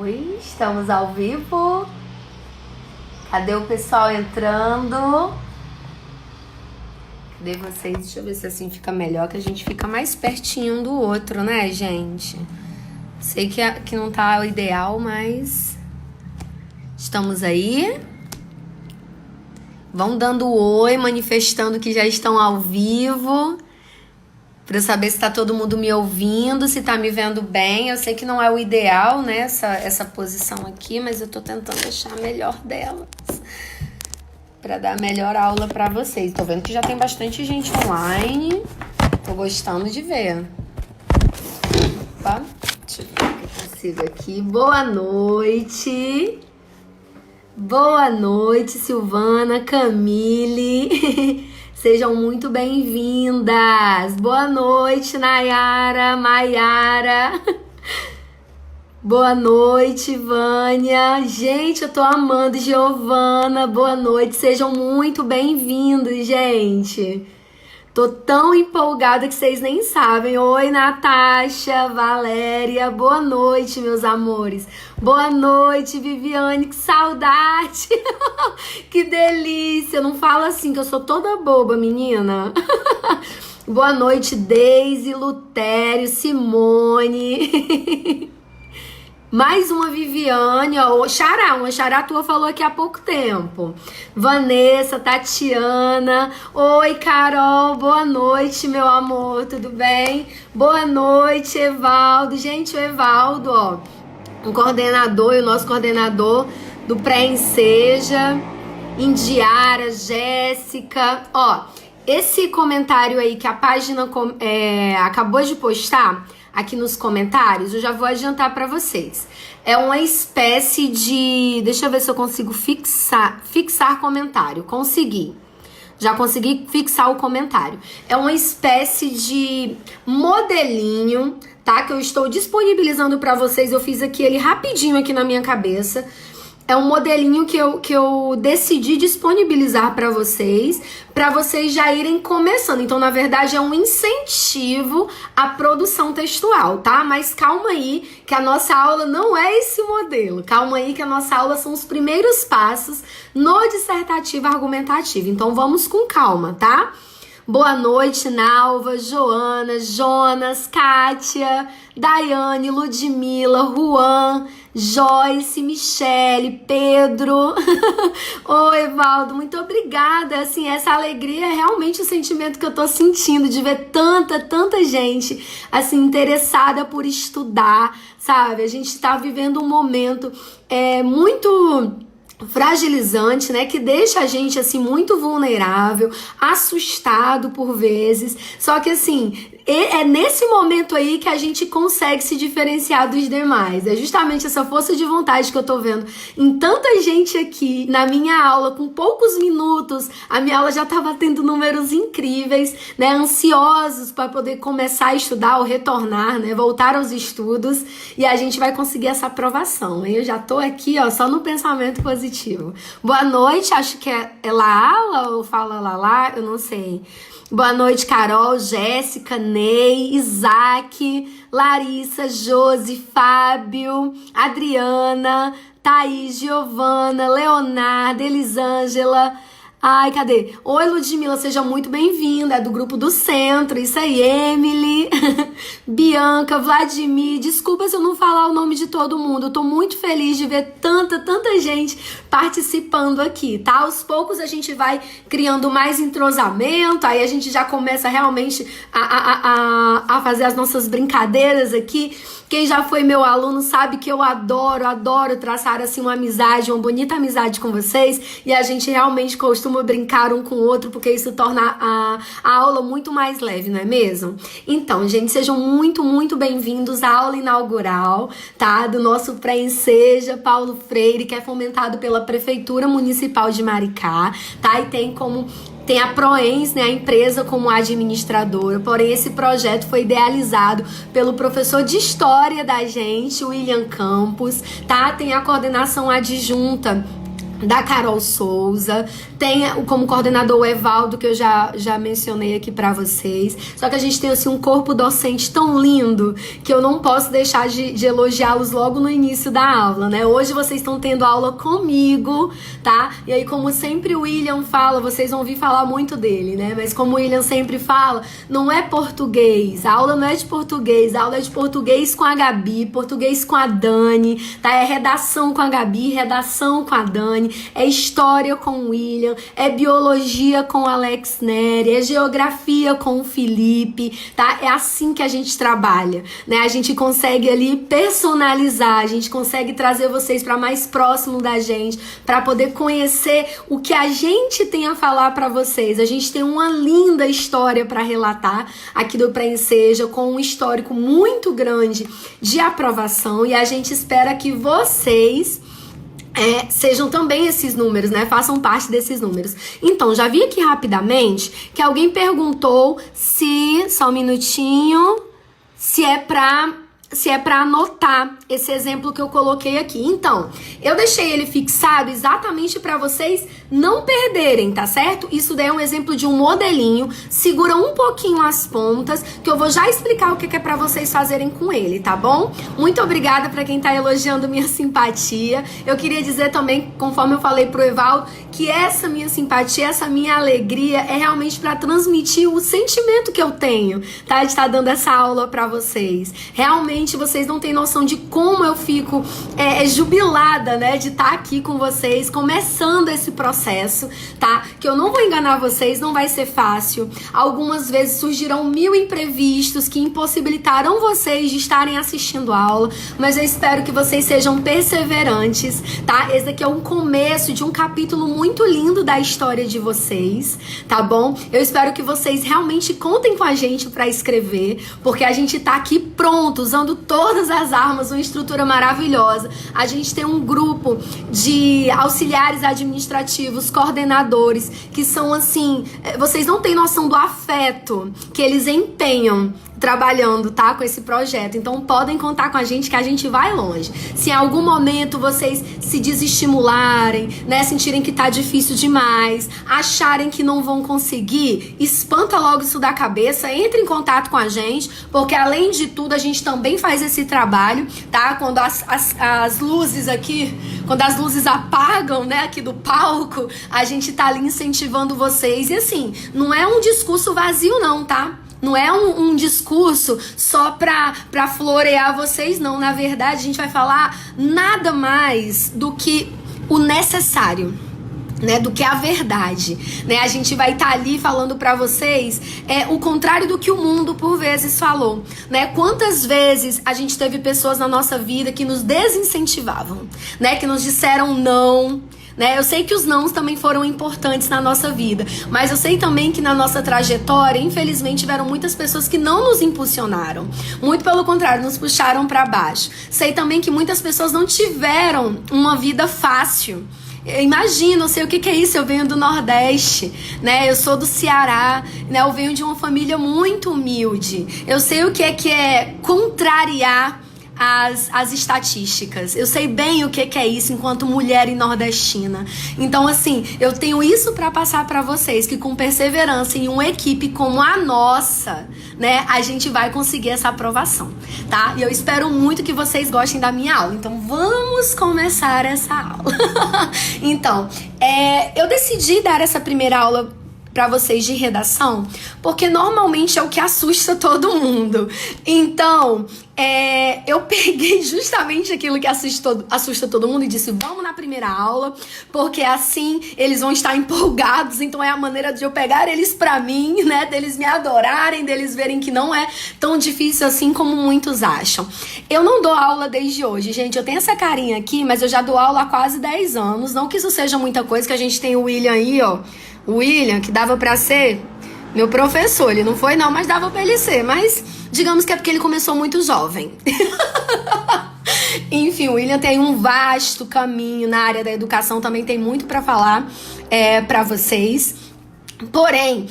Oi, estamos ao vivo. Cadê o pessoal entrando? Cadê vocês? Deixa eu ver se assim fica melhor, que a gente fica mais pertinho um do outro, né, gente? Sei que não tá o ideal, mas estamos aí. Vão dando oi, manifestando que já estão ao vivo, para eu saber se tá todo mundo me ouvindo, se tá me vendo bem. Eu sei que não é o ideal, né, essa posição aqui, mas eu tô tentando achar a melhor delas para dar a melhor aula para vocês. Tô vendo que já tem bastante gente online. Tô gostando de ver. Opa, deixa eu ver o que eu consigo aqui. Boa noite. Boa noite, Silvana, Camille. Sejam muito bem-vindas. Boa noite, Nayara, Maiara. Boa noite, Vânia. Gente, eu tô amando. Giovana, boa noite. Sejam muito bem-vindos, gente. Tô tão empolgada que vocês nem sabem. Oi, Natasha, Valéria. Boa noite, meus amores. Boa noite, Viviane. Que saudade. Que delícia. Não fala assim que eu sou toda boba, menina. Boa noite, Deise, Lutério, Simone. Mais uma Viviane, ó, uma xará tua falou aqui há pouco tempo. Vanessa, Tatiana, oi Carol, boa noite meu amor, tudo bem? Boa noite Evaldo, gente, o Evaldo, ó, o nosso coordenador do Pré-Enseja, Indiara, Jéssica, ó, esse comentário aí que a página acabou de postar, aqui nos comentários, eu já vou adiantar para vocês. É uma espécie de... Deixa eu ver se eu consigo fixar comentário. Consegui. Já consegui fixar o comentário. É uma espécie de modelinho, tá? Que eu estou disponibilizando para vocês. Eu fiz aqui ele rapidinho aqui na minha cabeça. É um modelinho que eu decidi disponibilizar para vocês já irem começando. Então, na verdade, é um incentivo à produção textual, tá? Mas calma aí, que a nossa aula não é esse modelo. Calma aí, que a nossa aula são os primeiros passos no dissertativo argumentativo. Então, vamos com calma, tá? Boa noite, Nalva, Joana, Jonas, Kátia, Daiane, Ludmila, Juan, Joyce, Michele, Pedro. Oi, Evaldo, muito obrigada. Assim, essa alegria é realmente o sentimento que eu tô sentindo de ver tanta gente, assim, interessada por estudar, sabe? A gente tá vivendo um momento muito fragilizante, né, que deixa a gente assim muito vulnerável, assustado por vezes. Só que assim, é nesse momento aí que a gente consegue se diferenciar dos demais. É justamente essa força de vontade que eu tô vendo em tanta gente aqui na minha aula, com poucos minutos. A minha aula já tava tendo números incríveis, né, ansiosos para poder começar a estudar ou retornar, né, voltar aos estudos, e a gente vai conseguir essa aprovação. Eu já tô aqui, ó, só no pensamento positivo. Boa noite, acho que é Laala ou fala Lala, eu não sei. Boa noite, Carol, Jéssica, Ney, Isaac, Larissa, Josi, Fábio, Adriana, Thaís, Giovana, Leonardo, Elisângela. Ai, cadê? Oi, Ludmila, seja muito bem-vinda, é do grupo do Centro, isso aí, Emily, Bianca, Vladimir, desculpa se eu não falar o nome de todo mundo, eu tô muito feliz de ver tanta gente participando aqui, tá? Aos poucos a gente vai criando mais entrosamento, aí a gente já começa realmente a fazer as nossas brincadeiras aqui. Quem já foi meu aluno sabe que eu adoro traçar assim uma amizade, uma bonita amizade com vocês, e a gente realmente costuma brincar um com o outro, porque isso torna a aula muito mais leve, não é mesmo? Então, gente, sejam muito bem-vindos à aula inaugural, tá? Do nosso Pré-Enseja Paulo Freire, que é fomentado pela Prefeitura Municipal de Maricá, tá? E tem a Proens, né, a empresa como administradora, porém esse projeto foi idealizado pelo professor de História da gente, William Campos, tá? Tem a coordenação adjunta da Carol Souza, tem como coordenador o Evaldo, que eu já mencionei aqui pra vocês. Só que a gente tem assim um corpo docente tão lindo que eu não posso deixar de elogiá-los logo no início da aula, né? Hoje vocês estão tendo aula comigo, tá? E aí, como sempre o William fala, vocês vão ouvir falar muito dele, né? Mas como o William sempre fala, não é português, a aula não é de português, a aula é de português com a Gabi, português com a Dani, tá? É redação com a Gabi, redação com a Dani, é história com o William, é biologia com o Alex Neri, é geografia com o Felipe, tá? É assim que a gente trabalha, né? A gente consegue ali personalizar, a gente consegue trazer vocês para mais próximo da gente, para poder conhecer o que a gente tem a falar para vocês. A gente tem uma linda história para relatar aqui do Pré-Enseja, com um histórico muito grande de aprovação, e a gente espera que vocês sejam também esses números, né? Façam parte desses números. Então, já vi aqui rapidamente que alguém perguntou se, só um minutinho, se é pra anotar esse exemplo que eu coloquei aqui. Então, eu deixei ele fixado exatamente para vocês não perderem, tá certo? Isso daí é um exemplo de um modelinho. Segura um pouquinho as pontas, que eu vou já explicar o que é para vocês fazerem com ele, tá bom? Muito obrigada para quem tá elogiando minha simpatia. Eu queria dizer também, conforme eu falei pro Evaldo, que essa minha simpatia, essa minha alegria é realmente para transmitir o sentimento que eu tenho, tá? De estar dando essa aula para vocês. Realmente vocês não têm noção de como eu fico jubilada, né, de estar aqui com vocês, começando esse processo, tá? Que eu não vou enganar vocês, não vai ser fácil. Algumas vezes surgirão 1000 imprevistos que impossibilitarão vocês de estarem assistindo a aula, mas eu espero que vocês sejam perseverantes, tá? Esse daqui é um começo de um capítulo muito lindo da história de vocês, tá bom? Eu espero que vocês realmente contem com a gente para escrever, porque a gente tá aqui pronto, usando todas as armas, uma estrutura maravilhosa. A gente tem um grupo de auxiliares administrativos, coordenadores, que são assim, vocês não têm noção do afeto que eles empenham trabalhando, tá, com esse projeto. Então podem contar com a gente que a gente vai longe. Se em algum momento vocês se desestimularem, né, sentirem que tá difícil demais, acharem que não vão conseguir, espanta logo isso da cabeça, entre em contato com a gente, porque além de tudo a gente também faz esse trabalho, tá? Quando as luzes aqui, quando as luzes apagam, né, aqui do palco, a gente tá ali incentivando vocês. E assim, não é um discurso vazio não, tá? Não é um discurso só pra florear vocês, não. Na verdade, a gente vai falar nada mais do que o necessário, né, do que a verdade, né? A gente vai estar ali falando pra vocês o contrário do que o mundo por vezes falou, né? Quantas vezes a gente teve pessoas na nossa vida que nos desincentivavam, né? Que nos disseram não, né? Eu sei que os nãos também foram importantes na nossa vida, mas eu sei também que na nossa trajetória, infelizmente, tiveram muitas pessoas que não nos impulsionaram, muito pelo contrário, nos puxaram para baixo. Sei também que muitas pessoas não tiveram uma vida fácil. Imagina, eu sei o que é isso, eu venho do Nordeste, né? Eu sou do Ceará, né? Eu venho de uma família muito humilde. Eu sei o que é contrariar as estatísticas. Eu sei bem o que é isso enquanto mulher e nordestina. Então, assim, eu tenho isso para passar para vocês, que com perseverança em uma equipe como a nossa, né, a gente vai conseguir essa aprovação, tá? E eu espero muito que vocês gostem da minha aula. Então, vamos começar essa aula. Então, eu decidi dar essa primeira aula para vocês de redação, porque normalmente é o que assusta todo mundo. Então, eu peguei justamente aquilo que assusta todo mundo e disse, vamos na primeira aula, porque assim eles vão estar empolgados, então é a maneira de eu pegar eles pra mim, né, deles me adorarem, deles verem que não é tão difícil assim como muitos acham. Eu não dou aula desde hoje, gente, eu tenho essa carinha aqui, mas eu já dou aula há quase 10 anos, não que isso seja muita coisa, que a gente tem o William aí, ó, o William, que dava pra ser meu professor, ele não foi não, mas dava pra ele ser, mas digamos que é porque ele começou muito jovem. Enfim, o William tem um vasto caminho na área da educação, também tem muito pra falar pra vocês. Porém,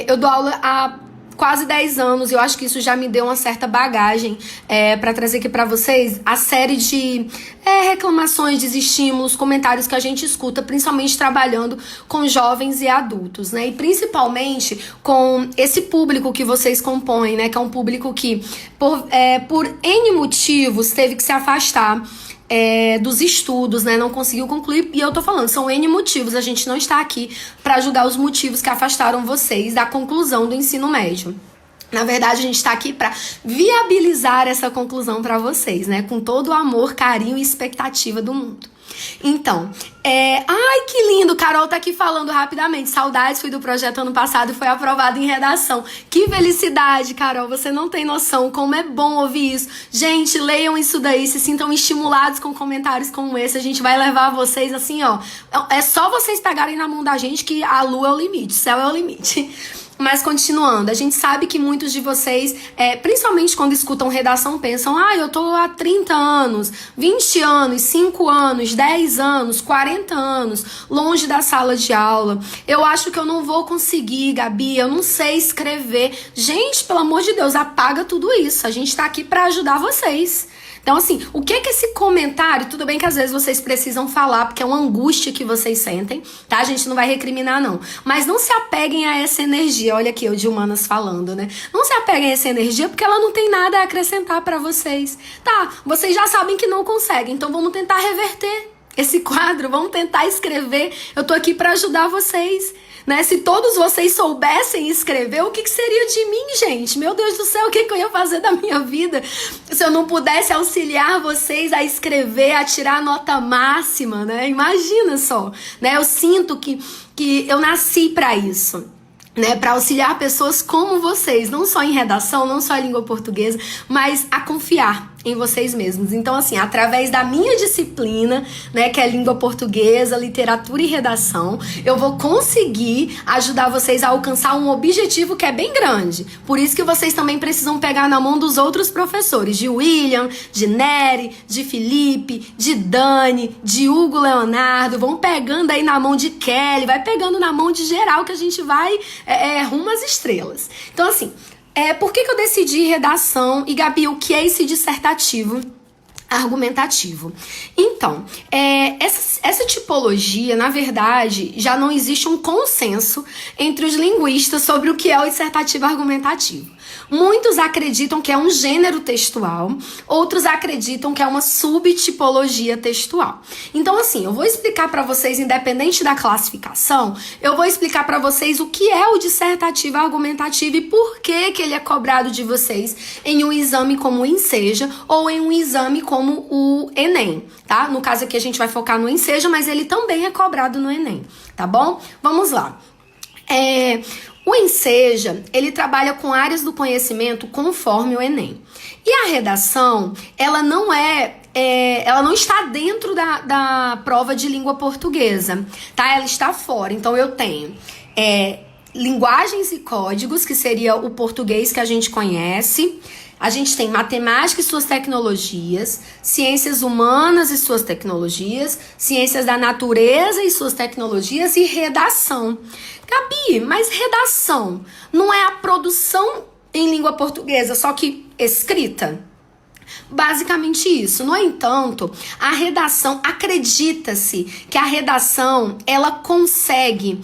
eu dou aula há quase 10 anos, eu acho que isso já me deu uma certa bagagem para trazer aqui para vocês a série de reclamações, desestímulos, comentários que a gente escuta, principalmente trabalhando com jovens e adultos, né? E principalmente com esse público que vocês compõem, né? Que é um público que, por N motivos, teve que se afastar dos estudos, né? Não conseguiu concluir. E eu tô falando, são N motivos. A gente não está aqui para julgar os motivos que afastaram vocês da conclusão do ensino médio. Na verdade, a gente está aqui para viabilizar essa conclusão para vocês, né? Com todo o amor, carinho e expectativa do mundo. Então, ai, que lindo, Carol tá aqui falando rapidamente, saudades, fui do projeto ano passado e foi aprovado em redação. Que felicidade, Carol, você não tem noção como é bom ouvir isso. Gente, leiam isso daí, se sintam estimulados com comentários como esse, a gente vai levar vocês assim, ó, é só vocês pegarem na mão da gente que a lua é o limite, o céu é o limite. Mas continuando, a gente sabe que muitos de vocês, principalmente quando escutam redação, pensam: eu tô há 30 anos, 20 anos, 5 anos, 10 anos, 40 anos, longe da sala de aula. Eu acho que eu não vou conseguir, Gabi, eu não sei escrever. Gente, pelo amor de Deus, apaga tudo isso. A gente tá aqui pra ajudar vocês. Então, assim, o que é que esse comentário... Tudo bem que às vezes vocês precisam falar, porque é uma angústia que vocês sentem, tá? A gente não vai recriminar, não. Mas não se apeguem a essa energia. Olha aqui, eu de humanas falando, né? Não se apeguem a essa energia, porque ela não tem nada a acrescentar pra vocês. Tá, vocês já sabem que não conseguem, então vamos tentar reverter esse quadro, vamos tentar escrever. Eu tô aqui pra ajudar vocês. Né? Se todos vocês soubessem escrever, o que seria de mim, gente? Meu Deus do céu, o que eu ia fazer da minha vida se eu não pudesse auxiliar vocês a escrever, a tirar a nota máxima, né? Imagina só, né? Eu sinto que eu nasci para isso, né? Para auxiliar pessoas como vocês, não só em redação, não só em língua portuguesa, mas a confiar em vocês mesmos. Então, assim, através da minha disciplina, né, que é língua portuguesa, literatura e redação, eu vou conseguir ajudar vocês a alcançar um objetivo que é bem grande. Por isso que vocês também precisam pegar na mão dos outros professores, de William, de Nery, de Felipe, de Dani, de Hugo Leonardo, vão pegando aí na mão de Kelly, vai pegando na mão de geral que a gente vai rumo às estrelas. Então, assim, por que eu decidi redação? E, Gabi, o que é esse dissertativo argumentativo? Então, essa tipologia, na verdade, já não existe um consenso entre os linguistas sobre o que é o dissertativo argumentativo. Muitos acreditam que é um gênero textual, outros acreditam que é uma subtipologia textual. Então, assim, eu vou explicar para vocês, independente da classificação, eu vou explicar para vocês o que é o dissertativo argumentativo e por que ele é cobrado de vocês em um exame como o Enseja ou em um exame como o Enem, tá? No caso aqui a gente vai focar no Enseja, mas ele também é cobrado no Enem, tá bom? Vamos lá. O Enseja, ele trabalha com áreas do conhecimento conforme o Enem. E a redação, ela não está dentro da prova de língua portuguesa, tá? Ela está fora. Então, eu tenho linguagens e códigos, que seria o português que a gente conhece. A gente tem matemática e suas tecnologias, ciências humanas e suas tecnologias, ciências da natureza e suas tecnologias e redação. Gabi, mas redação não é a produção em língua portuguesa, só que escrita? Basicamente isso. No entanto, a redação, acredita-se que a redação, ela consegue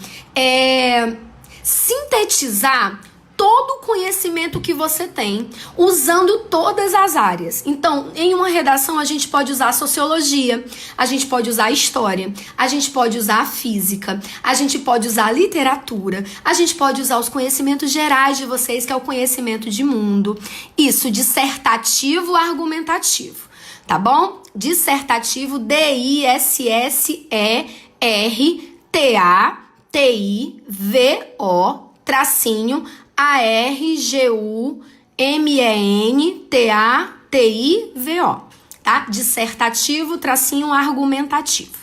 sintetizar todo o conhecimento que você tem, usando todas as áreas. Então, em uma redação, a gente pode usar a sociologia, a gente pode usar a história, a gente pode usar a física, a gente pode usar a literatura, a gente pode usar os conhecimentos gerais de vocês, que é o conhecimento de mundo. Isso, dissertativo argumentativo, tá bom? Dissertativo, D-I-S-S-E-R-T-A-T-I-V-O, tracinho, A-R-G-U-M-E-N-T-A-T-I-V-O, tá? Dissertativo, tracinho, argumentativo.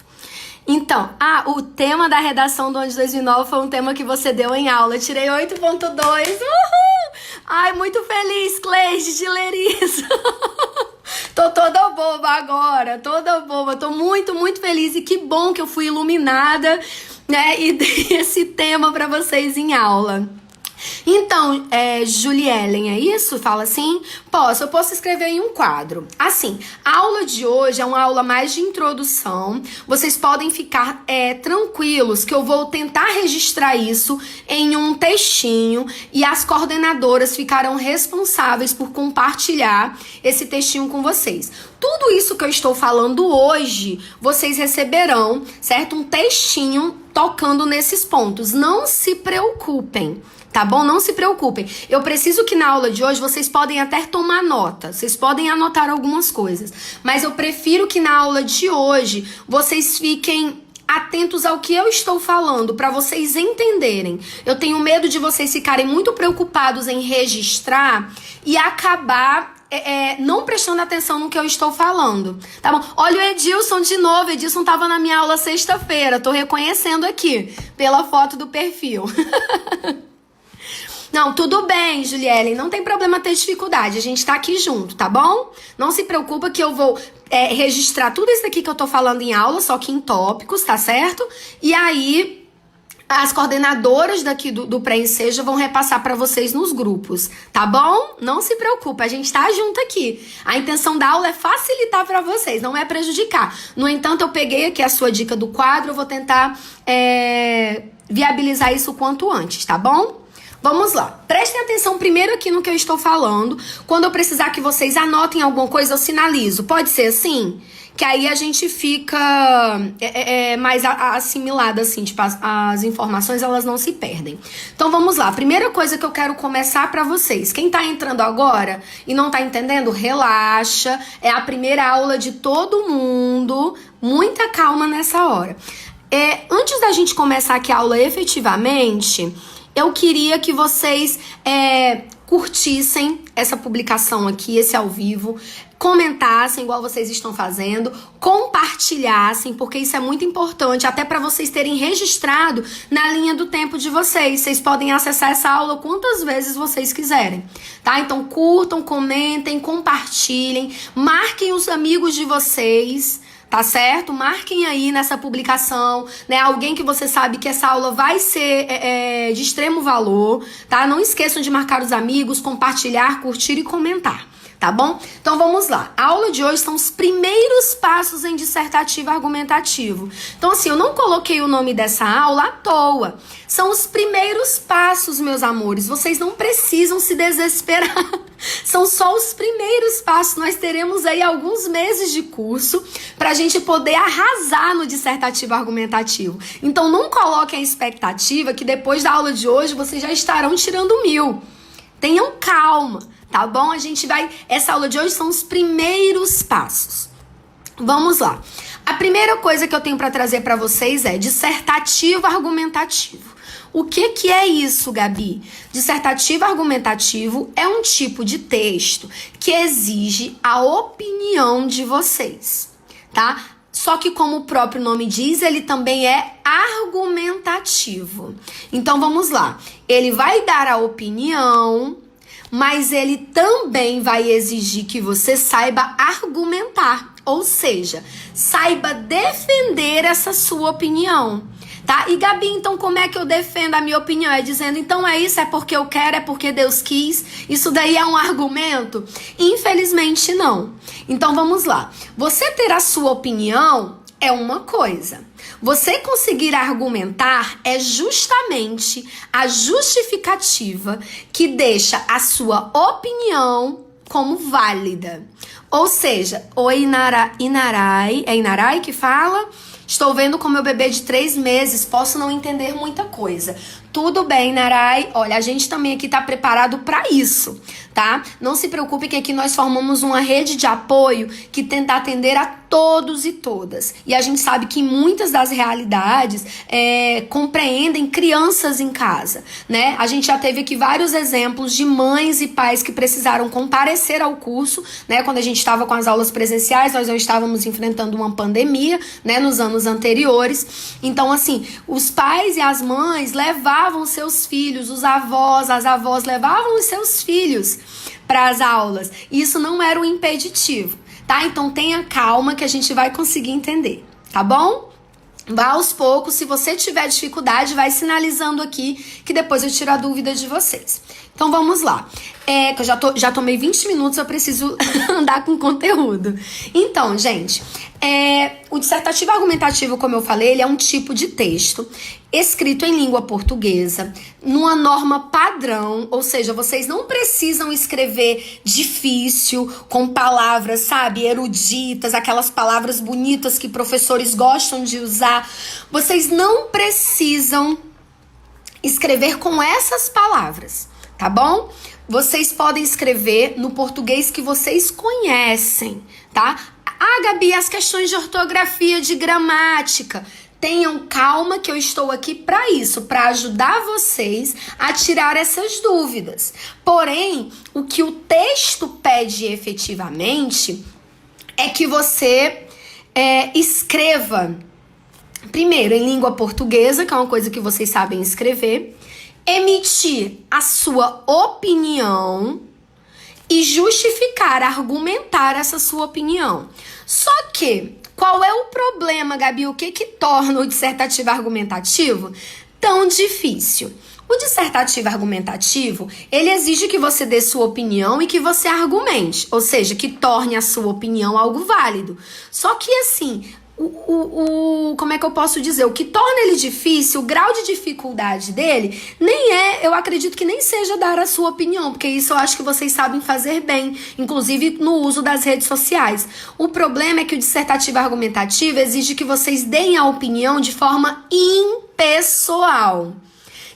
Então, o tema da redação do ano de 2009 foi um tema que você deu em aula. Eu tirei 8.2. Uhul! Ai, muito feliz, Cleide, de ler isso. Tô toda boba agora, toda boba. Tô muito, muito feliz e que bom que eu fui iluminada, né? E dei esse tema pra vocês em aula. Então, Julie Ellen, é isso? Fala assim? Eu posso escrever em um quadro. Assim, a aula de hoje é uma aula mais de introdução. Vocês podem ficar tranquilos que eu vou tentar registrar isso em um textinho e as coordenadoras ficarão responsáveis por compartilhar esse textinho com vocês. Tudo isso que eu estou falando hoje, vocês receberão, certo? Um textinho tocando nesses pontos. Não se preocupem. Tá bom? Não se preocupem. Eu preciso que na aula de hoje vocês podem até tomar nota. Vocês podem anotar algumas coisas. Mas eu prefiro que na aula de hoje vocês fiquem atentos ao que eu estou falando, para vocês entenderem. Eu tenho medo de vocês ficarem muito preocupados em registrar e acabar não prestando atenção no que eu estou falando, tá bom? Olha o Edilson de novo. Edilson tava na minha aula sexta-feira. Tô reconhecendo aqui pela foto do perfil. Não, tudo bem, Juliellen, não tem problema ter dificuldade, a gente tá aqui junto, tá bom? Não se preocupa que eu vou registrar tudo isso aqui que eu tô falando em aula, só que em tópicos, tá certo? E aí, as coordenadoras daqui do Pré-Enseja vão repassar pra vocês nos grupos, tá bom? Não se preocupa, a gente tá junto aqui. A intenção da aula é facilitar pra vocês, não é prejudicar. No entanto, eu peguei aqui a sua dica do quadro, eu vou tentar viabilizar isso o quanto antes, tá bom? Vamos lá, prestem atenção primeiro aqui no que eu estou falando. Quando eu precisar que vocês anotem alguma coisa, eu sinalizo. Pode ser assim? Que aí a gente fica mais assimilado, assim, tipo, as informações, elas não se perdem. Então vamos lá, primeira coisa que eu quero começar pra vocês. Quem tá entrando agora e não tá entendendo, relaxa. É a primeira aula de todo mundo. Muita calma nessa hora. Antes da gente começar aqui a aula efetivamente, eu queria que vocês curtissem essa publicação aqui, esse ao vivo, comentassem igual vocês estão fazendo, compartilhassem, porque isso é muito importante, até para vocês terem registrado na linha do tempo de vocês. Vocês podem acessar essa aula quantas vezes vocês quiserem, tá? Então curtam, comentem, compartilhem, marquem os amigos de vocês, tá certo? Marquem aí nessa publicação, né? Alguém que você sabe que essa aula vai ser de extremo valor, tá? Não esqueçam de marcar os amigos, compartilhar, curtir e comentar, tá bom? Então vamos lá. A aula de hoje são os primeiros passos em dissertativo argumentativo. Então assim, eu não coloquei o nome dessa aula à toa. São os primeiros passos, meus amores. Vocês não precisam se desesperar. São só os primeiros passos. Nós teremos aí alguns meses de curso pra gente poder arrasar no dissertativo argumentativo. Então não coloquem a expectativa que depois da aula de hoje vocês já estarão tirando 1000. Tenham calma, tá bom? Essa aula de hoje são os primeiros passos. Vamos lá. A primeira coisa que eu tenho pra trazer pra vocês é dissertativo argumentativo. O que é isso, Gabi? Dissertativo argumentativo é um tipo de texto que exige a opinião de vocês, tá? Só que como o próprio nome diz, ele também é argumentativo. Então vamos lá. Ele vai dar a opinião, mas ele também vai exigir que você saiba argumentar, ou seja, saiba defender essa sua opinião. Tá? E Gabi, então como é que eu defendo a minha opinião? É dizendo, então é isso, é porque eu quero, é porque Deus quis? Isso daí é um argumento? Infelizmente não. Então vamos lá. Você ter a sua opinião é uma coisa. Você conseguir argumentar é justamente a justificativa que deixa a sua opinião como válida. Ou seja, o Inarai, é Inarai que fala? Estou vendo com meu bebê de 3 meses, posso não entender muita coisa. Tudo bem, Narai. Olha, a gente também aqui tá preparado para isso, tá? Não se preocupe que aqui nós formamos uma rede de apoio que tenta atender a todos e todas. E a gente sabe que muitas das realidades compreendem crianças em casa, né? A gente já teve aqui vários exemplos de mães e pais que precisaram comparecer ao curso, né? Quando a gente estava com as aulas presenciais, nós não estávamos enfrentando uma pandemia, né? Nos anos anteriores. Então, assim, os pais e as mães levavam seus filhos, os avós, as avós levavam os seus filhos para as aulas. Isso não era um impeditivo, tá? Então tenha calma que a gente vai conseguir entender, tá bom? Vá aos poucos, se você tiver dificuldade, vai sinalizando aqui que depois eu tiro a dúvida de vocês. Então vamos lá. Que eu já tomei 20 minutos, eu preciso andar com conteúdo. Então, gente, o dissertativo argumentativo, como eu falei, ele é um tipo de texto escrito em língua portuguesa, numa norma padrão, ou seja, vocês não precisam escrever difícil, com palavras, sabe, eruditas, aquelas palavras bonitas que professores gostam de usar. Vocês não precisam escrever com essas palavras, tá bom? Vocês podem escrever no português que vocês conhecem, tá? Ah, Gabi, as questões de ortografia, de gramática. Tenham calma que eu estou aqui para isso, para ajudar vocês a tirar essas dúvidas. Porém, o que o texto pede efetivamente é que você escreva, primeiro, em língua portuguesa, que é uma coisa que vocês sabem escrever, emitir a sua opinião e justificar, argumentar essa sua opinião. Só que, qual é o problema, Gabi? O que torna o dissertativo argumentativo tão difícil? O dissertativo argumentativo, ele exige que você dê sua opinião e que você argumente, ou seja, que torne a sua opinião algo válido. Só que assim, como é que eu posso dizer? O que torna ele difícil, o grau de dificuldade dele, eu acredito que nem seja dar a sua opinião, porque isso eu acho que vocês sabem fazer bem, inclusive no uso das redes sociais. O problema é que o dissertativo argumentativo exige que vocês deem a opinião de forma impessoal.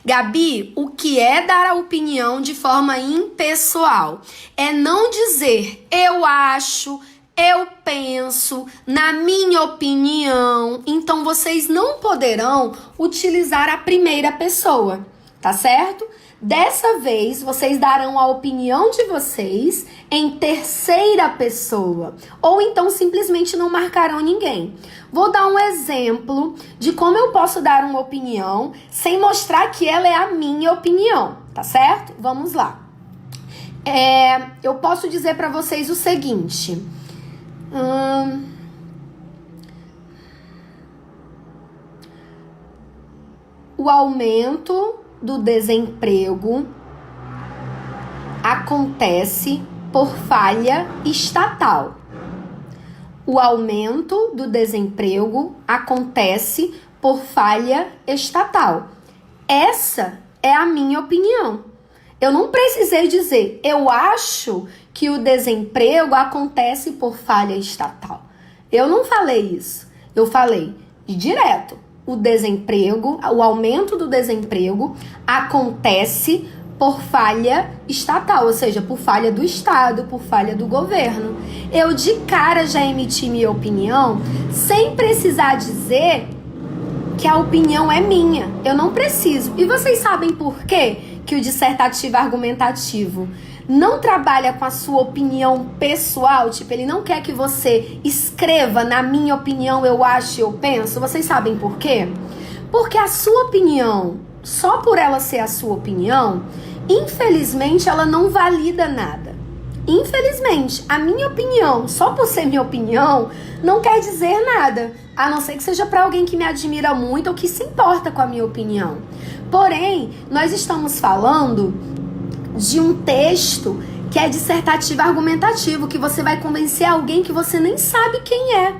Gabi, o que é dar a opinião de forma impessoal? É não dizer eu acho, eu penso, na minha opinião. Então, vocês não poderão utilizar a primeira pessoa, tá certo? Dessa vez, vocês darão a opinião de vocês em terceira pessoa. Ou então, simplesmente não marcarão ninguém. Vou dar um exemplo de como eu posso dar uma opinião sem mostrar que ela é a minha opinião, tá certo? Vamos lá. Eu posso dizer para vocês o seguinte... O aumento do desemprego acontece por falha estatal. O aumento do desemprego acontece por falha estatal. Essa é a minha opinião. Eu não precisei dizer, eu acho que o desemprego acontece por falha estatal. Eu não falei isso. Eu falei direto. O aumento do desemprego acontece por falha estatal, ou seja, por falha do Estado, por falha do governo. Eu de cara já emiti minha opinião sem precisar dizer que a opinião é minha. Eu não preciso. E vocês sabem por quê que o dissertativo argumentativo não trabalha com a sua opinião pessoal? Tipo, ele não quer que você escreva, na minha opinião, eu acho, eu penso. Vocês sabem por quê? Porque a sua opinião, só por ela ser a sua opinião, infelizmente, ela não valida nada. Infelizmente, a minha opinião, só por ser minha opinião, não quer dizer nada. A não ser que seja para alguém que me admira muito ou que se importa com a minha opinião. Porém, nós estamos falando de um texto que é dissertativo argumentativo, que você vai convencer alguém que você nem sabe quem é.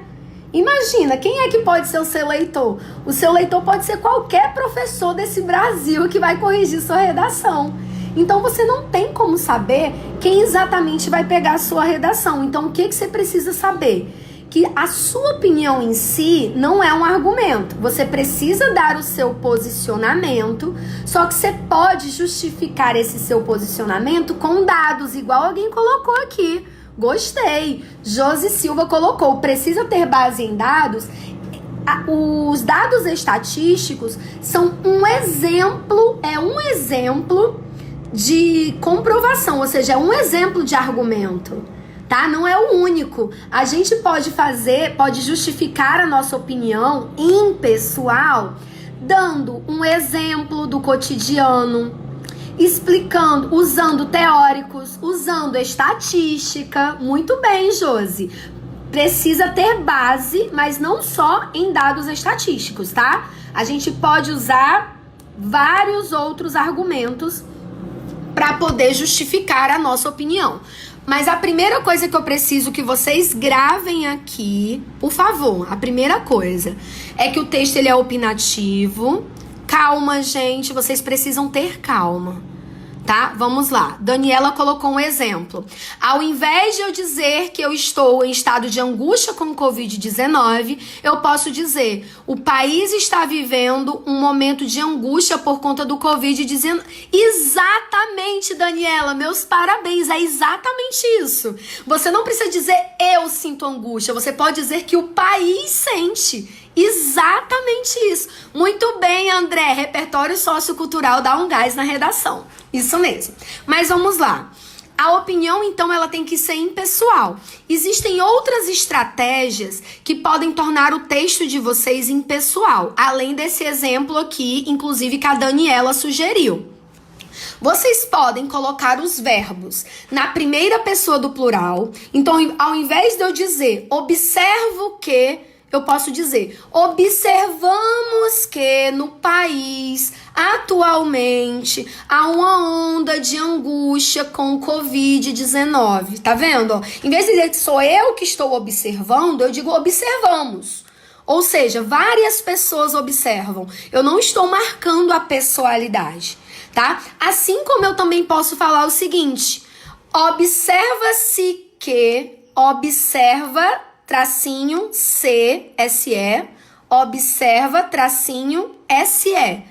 Imagina, quem é que pode ser o seu leitor? O seu leitor pode ser qualquer professor desse Brasil que vai corrigir sua redação. Então, você não tem como saber quem exatamente vai pegar a sua redação. Então, o que você precisa saber? Que a sua opinião em si não é um argumento. Você precisa dar o seu posicionamento, só que você pode justificar esse seu posicionamento com dados, igual alguém colocou aqui. Gostei. Josi Silva colocou, precisa ter base em dados. Os dados estatísticos são um exemplo de comprovação, ou seja, é um exemplo de argumento. Tá? Não é o único. A gente pode justificar a nossa opinião impessoal dando um exemplo do cotidiano, explicando, usando teóricos, usando estatística. Muito bem, Josi. precisa ter base, mas não só em dados estatísticos, tá? A gente pode usar vários outros argumentos para poder justificar a nossa opinião. Mas a primeira coisa que eu preciso que vocês gravem aqui, por favor, a primeira coisa é que o texto ele é opinativo. Calma, gente, vocês precisam ter calma. Tá? Vamos lá. Daniela colocou um exemplo. Ao invés de eu dizer que eu estou em estado de angústia com o Covid-19, eu posso dizer: o país está vivendo um momento de angústia por conta do Covid-19. Exatamente, Daniela. Meus parabéns. É exatamente isso. Você não precisa dizer eu sinto angústia. Você pode dizer que o país sente. Exatamente isso. Muito bem, André. Repertório sociocultural dá um gás na redação. Isso mesmo. Mas vamos lá. A opinião, então, ela tem que ser impessoal. Existem outras estratégias que podem tornar o texto de vocês impessoal, além desse exemplo aqui, inclusive, que a Daniela sugeriu. Vocês podem colocar os verbos na primeira pessoa do plural. Então, ao invés de eu dizer observo que, eu posso dizer: observamos que no país, atualmente, há uma onda de angústia com o Covid-19. Tá vendo? Em vez de dizer que sou eu que estou observando, eu digo observamos. Ou seja, várias pessoas observam. Eu não estou marcando a pessoalidade, tá? Assim como eu também posso falar o seguinte: observa-se que, observa tracinho C-S-E, observa tracinho S-E.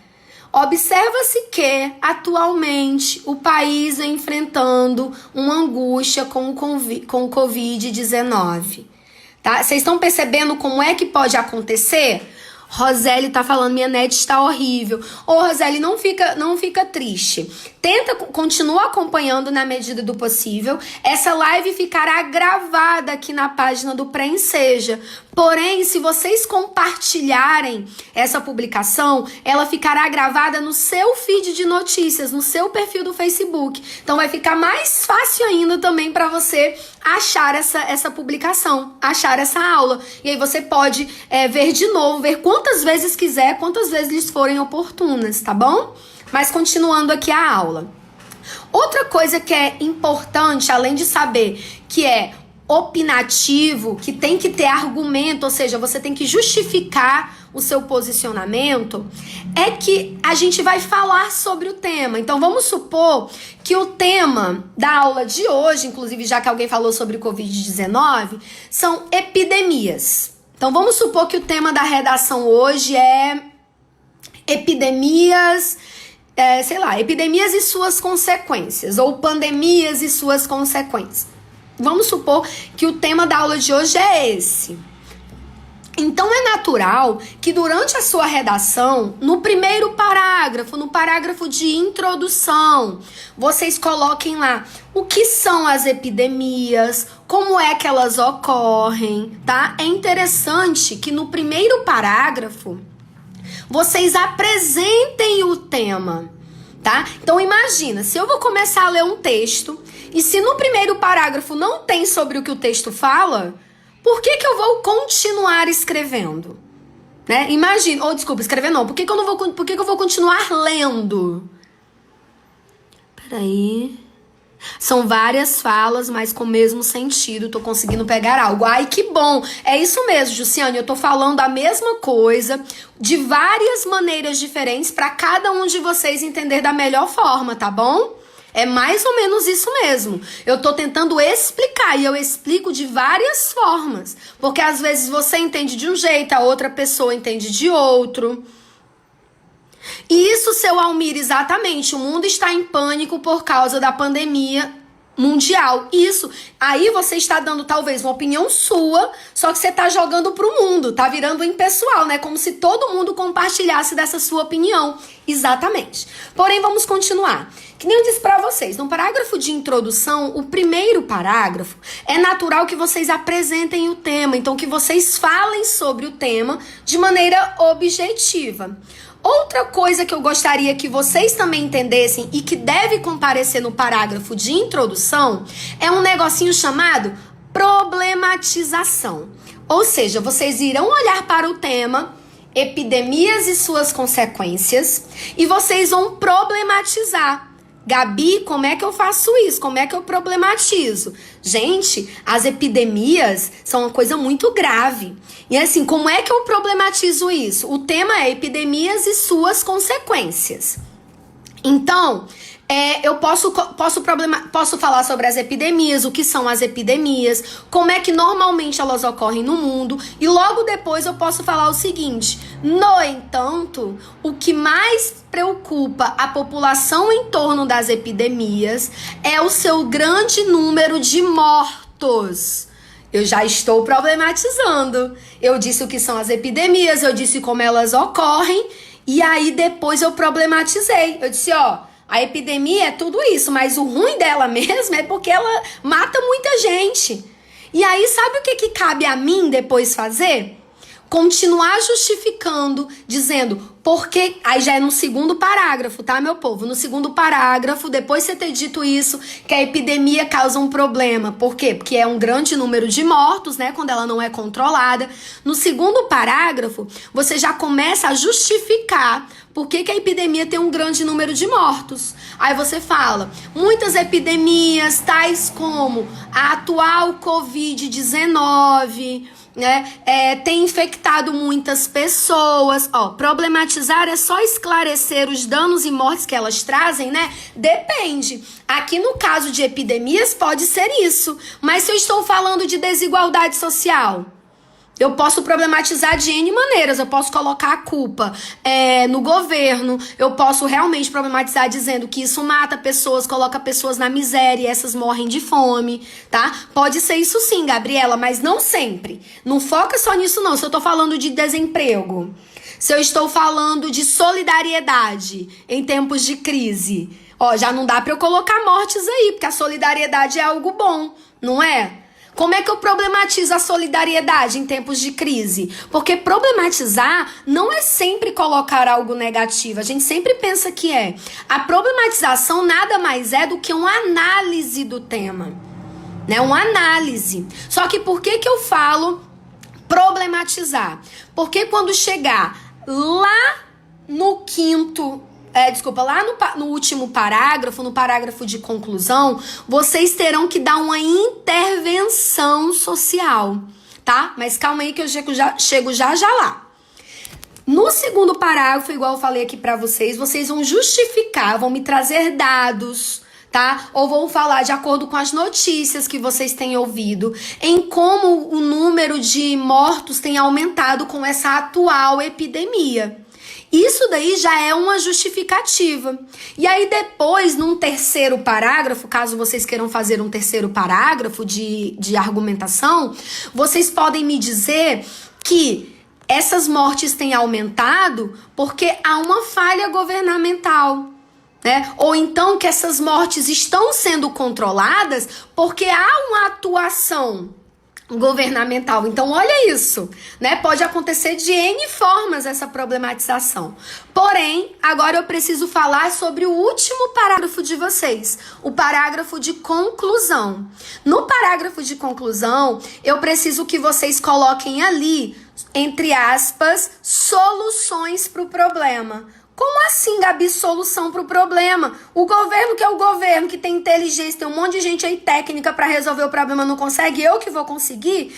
Observa-se que, atualmente, o país vem enfrentando uma angústia com o Covid-19. Tá? Vocês estão percebendo como é que pode acontecer? Roseli tá falando, minha net está horrível. Ô, Roseli, não fica triste. Continua acompanhando na medida do possível. Essa live ficará gravada aqui na página do Pré-Enseja. Porém, se vocês compartilharem essa publicação, ela ficará gravada no seu feed de notícias, no seu perfil do Facebook. Então vai ficar mais fácil ainda também para você achar essa publicação, achar essa aula. E aí você pode ver de novo, ver quantas vezes quiser, quantas vezes lhes forem oportunas, tá bom? Mas continuando aqui a aula. Outra coisa que é importante, além de saber que é opinativo, que tem que ter argumento, ou seja, você tem que justificar o seu posicionamento, é que a gente vai falar sobre o tema. Então vamos supor que o tema da aula de hoje, inclusive já que alguém falou sobre o Covid-19, são epidemias. Então vamos supor que o tema da redação hoje é epidemias, epidemias e suas consequências, ou pandemias e suas consequências. Vamos supor que o tema da aula de hoje é esse. Então é natural que durante a sua redação, no primeiro parágrafo, no parágrafo de introdução, vocês coloquem lá o que são as epidemias, como é que elas ocorrem, tá? É interessante que no primeiro parágrafo vocês apresentem o tema, tá? Então imagina, se eu vou começar a ler um texto e se no primeiro parágrafo não tem sobre o que o texto fala, por que eu vou continuar escrevendo? Né? Imagina, escrever não. Por que eu vou continuar lendo? Peraí. São várias falas, mas com o mesmo sentido. Tô conseguindo pegar algo. Ai, que bom. É isso mesmo, Jussiane. Eu tô falando a mesma coisa de várias maneiras diferentes para cada um de vocês entender da melhor forma, tá bom? É mais ou menos isso mesmo. Eu tô tentando explicar e eu explico de várias formas. Porque às vezes você entende de um jeito, a outra pessoa entende de outro. E isso, seu Almir, exatamente. O mundo está em pânico por causa da pandemia mundial. Isso. Aí você está dando talvez uma opinião sua, só que você está jogando pro mundo. Tá virando impessoal, né? Como se todo mundo compartilhasse dessa sua opinião. Exatamente. Porém, vamos continuar. Que nem eu disse pra vocês, no parágrafo de introdução, o primeiro parágrafo, é natural que vocês apresentem o tema, então que vocês falem sobre o tema de maneira objetiva. Outra coisa que eu gostaria que vocês também entendessem e que deve comparecer no parágrafo de introdução é um negocinho chamado problematização. Ou seja, vocês irão olhar para o tema epidemias e suas consequências e vocês vão problematizar. Gabi, como é que eu faço isso? Como é que eu problematizo? Gente, as epidemias são uma coisa muito grave. E assim, como é que eu problematizo isso? O tema é epidemias e suas consequências. Então, eu posso falar sobre as epidemias, o que são as epidemias, como é que normalmente elas ocorrem no mundo, e logo depois eu posso falar o seguinte: no entanto, o que mais preocupa a população em torno das epidemias é o seu grande número de mortos. Eu já estou problematizando. Eu disse o que são as epidemias, eu disse como elas ocorrem, e aí depois eu problematizei. Eu disse, a epidemia é tudo isso, mas o ruim dela mesmo é porque ela mata muita gente. E aí, sabe o que cabe a mim depois fazer? Continuar justificando, dizendo, porque... Aí já é no segundo parágrafo, tá, meu povo? No segundo parágrafo, depois de você ter dito isso, que a epidemia causa um problema. Por quê? Porque é um grande número de mortos, né, quando ela não é controlada. No segundo parágrafo, você já começa a justificar por que a epidemia tem um grande número de mortos. Aí você fala, muitas epidemias, tais como a atual Covid-19... tem infectado muitas pessoas. Problematizar é só esclarecer os danos e mortes que elas trazem, né? Depende. Aqui no caso de epidemias pode ser isso. Mas se eu estou falando de desigualdade social, eu posso problematizar de N maneiras. Eu posso colocar a culpa no governo. Eu posso realmente problematizar dizendo que isso mata pessoas, coloca pessoas na miséria e essas morrem de fome, tá? Pode ser isso sim, Gabriela, mas não sempre. Não foca só nisso não. Se eu tô falando de desemprego, se eu estou falando de solidariedade em tempos de crise, já não dá pra eu colocar mortes aí, porque a solidariedade é algo bom, não é? Como é que eu problematizo a solidariedade em tempos de crise? Porque problematizar não é sempre colocar algo negativo. A gente sempre pensa que é. A problematização nada mais é do que uma análise do tema, né? Uma análise. Só que por que eu falo problematizar? Porque quando chegar lá no lá no último parágrafo, no parágrafo de conclusão, vocês terão que dar uma intervenção social, tá? Mas calma aí que eu chego já lá. No segundo parágrafo, igual eu falei aqui pra vocês vão justificar, vão me trazer dados, tá? Ou vão falar de acordo com as notícias que vocês têm ouvido, em como o número de mortos tem aumentado com essa atual epidemia. Isso daí já é uma justificativa. E aí depois, num terceiro parágrafo, caso vocês queiram fazer um terceiro parágrafo de argumentação, vocês podem me dizer que essas mortes têm aumentado porque há uma falha governamental, né? Ou então que essas mortes estão sendo controladas porque há uma atuação governamental. Então, olha isso, né? Pode acontecer de N formas essa problematização. Porém, agora eu preciso falar sobre o último parágrafo de vocês, o parágrafo de conclusão. No parágrafo de conclusão, eu preciso que vocês coloquem ali, entre aspas, soluções para o problema. Como assim, Gabi, solução para o problema? O governo que é o governo, que tem inteligência, tem um monte de gente aí técnica para resolver o problema, não consegue? Eu que vou conseguir?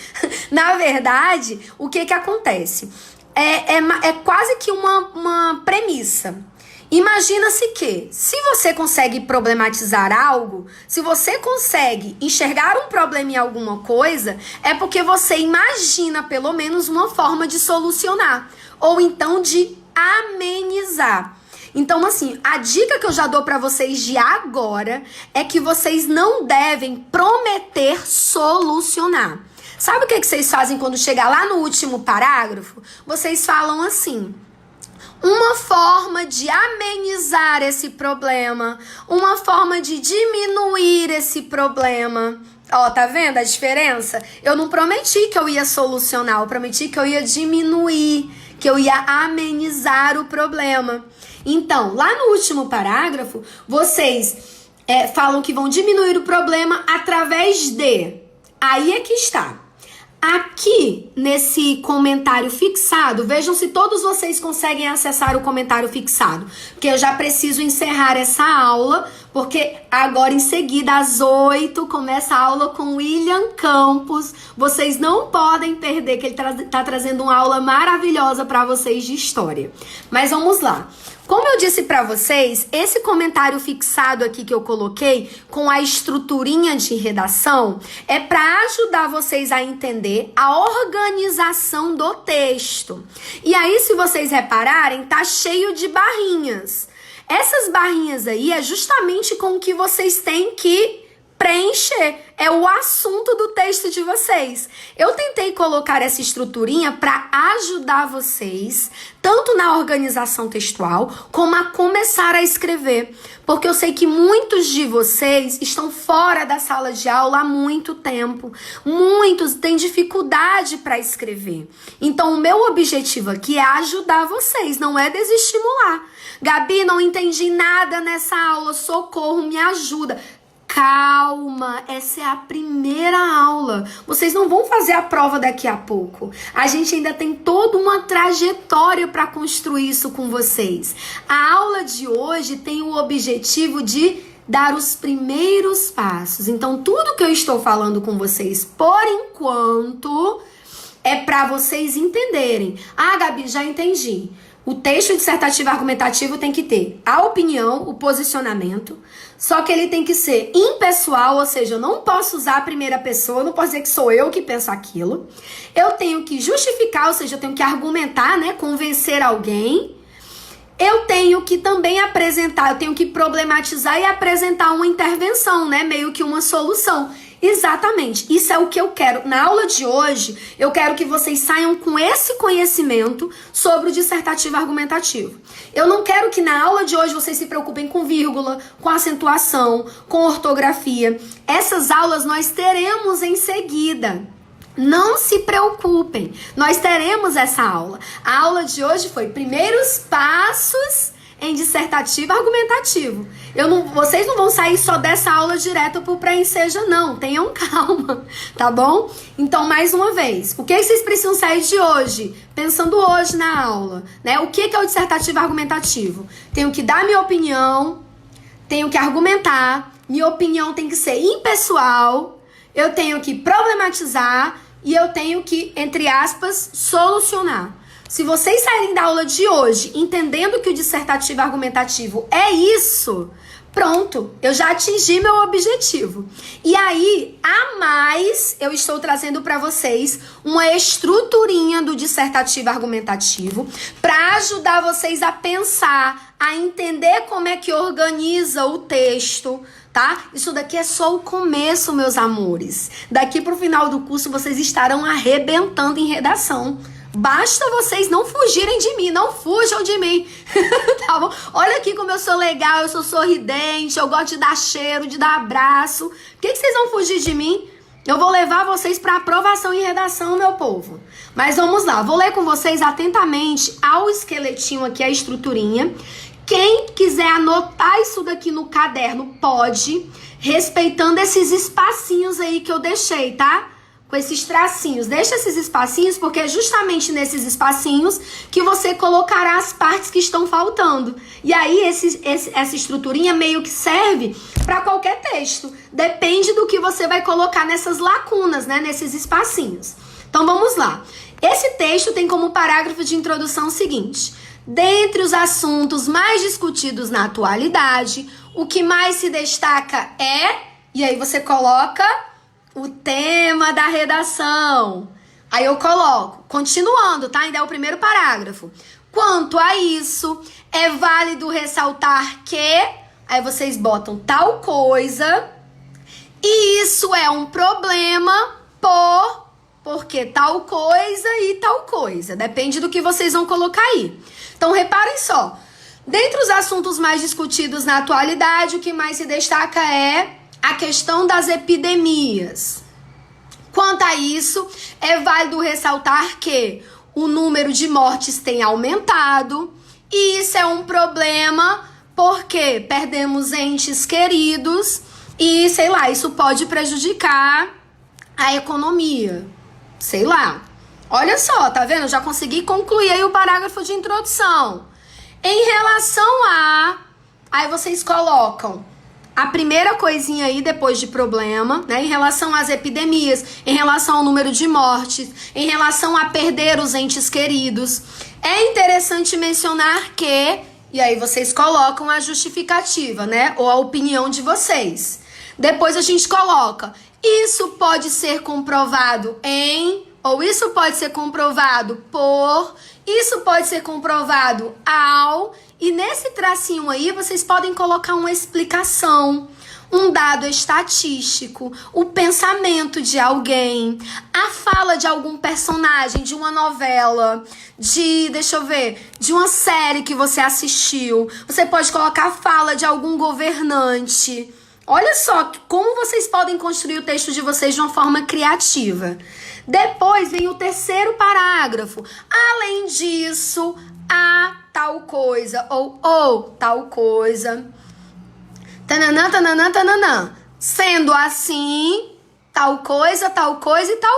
Na verdade, o que acontece? É quase que uma premissa. Imagina-se que, se você consegue problematizar algo, se você consegue enxergar um problema em alguma coisa, é porque você imagina pelo menos uma forma de solucionar, ou então de amenizar. Então, assim, a dica que eu já dou pra vocês de agora é que vocês não devem prometer solucionar. Sabe o que vocês fazem quando chegar lá no último parágrafo? Vocês falam assim: uma forma de amenizar esse problema, uma forma de diminuir esse problema. Tá vendo a diferença? Eu não prometi que eu ia solucionar, eu prometi que eu ia diminuir, que eu ia amenizar o problema. Então, lá no último parágrafo, vocês falam que vão diminuir o problema através de Aí é que está. Aqui, nesse comentário fixado, vejam se todos vocês conseguem acessar o comentário fixado, porque eu já preciso encerrar essa aula, porque agora em seguida, às 8, começa a aula com William Campos. Vocês não podem perder, que ele tá trazendo uma aula maravilhosa para vocês de história. Mas vamos lá. Como eu disse para vocês, esse comentário fixado aqui que eu coloquei com a estruturinha de redação é para ajudar vocês a entender a organização do texto. E aí, se vocês repararem, tá cheio de barrinhas. Essas barrinhas aí é justamente com o que vocês têm que preencher, é o assunto do texto de vocês. Eu tentei colocar essa estruturinha para ajudar vocês, tanto na organização textual, como a começar a escrever. Porque eu sei que muitos de vocês estão fora da sala de aula há muito tempo. Muitos têm dificuldade para escrever. Então, o meu objetivo aqui é ajudar vocês, não é desestimular. Gabi, não entendi nada nessa aula, socorro, me ajuda. Calma, essa é a primeira aula. Vocês não vão fazer a prova daqui a pouco. A gente ainda tem toda uma trajetória para construir isso com vocês. A aula de hoje tem o objetivo de dar os primeiros passos. Então, tudo que eu estou falando com vocês, por enquanto, é para vocês entenderem. Ah, Gabi, já entendi. O texto dissertativo argumentativo tem que ter a opinião, o posicionamento, só que ele tem que ser impessoal, ou seja, eu não posso usar a primeira pessoa, eu não posso dizer que sou eu que penso aquilo. Eu tenho que justificar, ou seja, eu tenho que argumentar, né, convencer alguém. Eu tenho que também apresentar, eu tenho que problematizar e apresentar uma intervenção, né, meio que uma solução. Exatamente, isso é o que eu quero. Na aula de hoje, eu quero que vocês saiam com esse conhecimento sobre o dissertativo argumentativo. Eu não quero que na aula de hoje vocês se preocupem com vírgula, com acentuação, com ortografia. Essas aulas nós teremos em seguida. Não se preocupem, nós teremos essa aula. A aula de hoje foi primeiros passos em dissertativo argumentativo. Vocês não vão sair só dessa aula direto pro pré-enseja, não. Tenham calma, tá bom? Então, mais uma vez, o que vocês precisam sair de hoje? Pensando hoje na aula, né? O que é o dissertativo argumentativo? Tenho que dar minha opinião, tenho que argumentar, minha opinião tem que ser impessoal, eu tenho que problematizar e eu tenho que, entre aspas, solucionar. Se vocês saírem da aula de hoje entendendo que o dissertativo argumentativo é isso, pronto, eu já atingi meu objetivo. E aí, a mais, eu estou trazendo para vocês uma estruturinha do dissertativo argumentativo para ajudar vocês a pensar, a entender como é que organiza o texto, tá? Isso daqui é só o começo, meus amores. Daqui pro final do curso, vocês estarão arrebentando em redação. Basta vocês não fugirem de mim, não fujam de mim, tá bom? Olha aqui como eu sou legal, eu sou sorridente, eu gosto de dar cheiro, de dar abraço. Por que vocês vão fugir de mim? Eu vou levar vocês para aprovação em redação, meu povo. Mas vamos lá, vou ler com vocês atentamente ao esqueletinho aqui, a estruturinha. Quem quiser anotar isso daqui no caderno, pode, respeitando esses espacinhos aí que eu deixei, tá? Com esses tracinhos. Deixa esses espacinhos, porque é justamente nesses espacinhos que você colocará as partes que estão faltando. E aí, essa estruturinha meio que serve para qualquer texto. Depende do que você vai colocar nessas lacunas, né? Nesses espacinhos. Então, vamos lá. Esse texto tem como parágrafo de introdução o seguinte: dentre os assuntos mais discutidos na atualidade, o que mais se destaca é... E aí você coloca o tema da redação. Aí eu coloco, continuando, tá? Ainda é o primeiro parágrafo. Quanto a isso, é válido ressaltar que... Aí vocês botam tal coisa. E isso é um problema porque tal coisa e tal coisa. Depende do que vocês vão colocar aí. Então, reparem só. Dentre os assuntos mais discutidos na atualidade, o que mais se destaca é a questão das epidemias. Quanto a isso, é válido ressaltar que o número de mortes tem aumentado. E isso é um problema porque perdemos entes queridos e, sei lá, isso pode prejudicar a economia. Sei lá. Olha só, tá vendo? Eu já consegui concluir aí o parágrafo de introdução. Em relação a... Aí vocês colocam a primeira coisinha aí depois de problema, né? Em relação às epidemias, em relação ao número de mortes, em relação a perder os entes queridos. É interessante mencionar que... E aí vocês colocam a justificativa, né? Ou a opinião de vocês. Depois a gente coloca... Isso pode ser comprovado em... Ou isso pode ser comprovado por... Isso pode ser comprovado ao... E nesse tracinho aí, vocês podem colocar uma explicação, um dado estatístico, o pensamento de alguém, a fala de algum personagem de uma novela, deixa eu ver, de uma série que você assistiu. Você pode colocar a fala de algum governante. Olha só como vocês podem construir o texto de vocês de uma forma criativa. Depois vem o terceiro parágrafo. Além disso, a tal coisa ou tal coisa. Tananã, tananã, tananã. Sendo assim, tal coisa e tal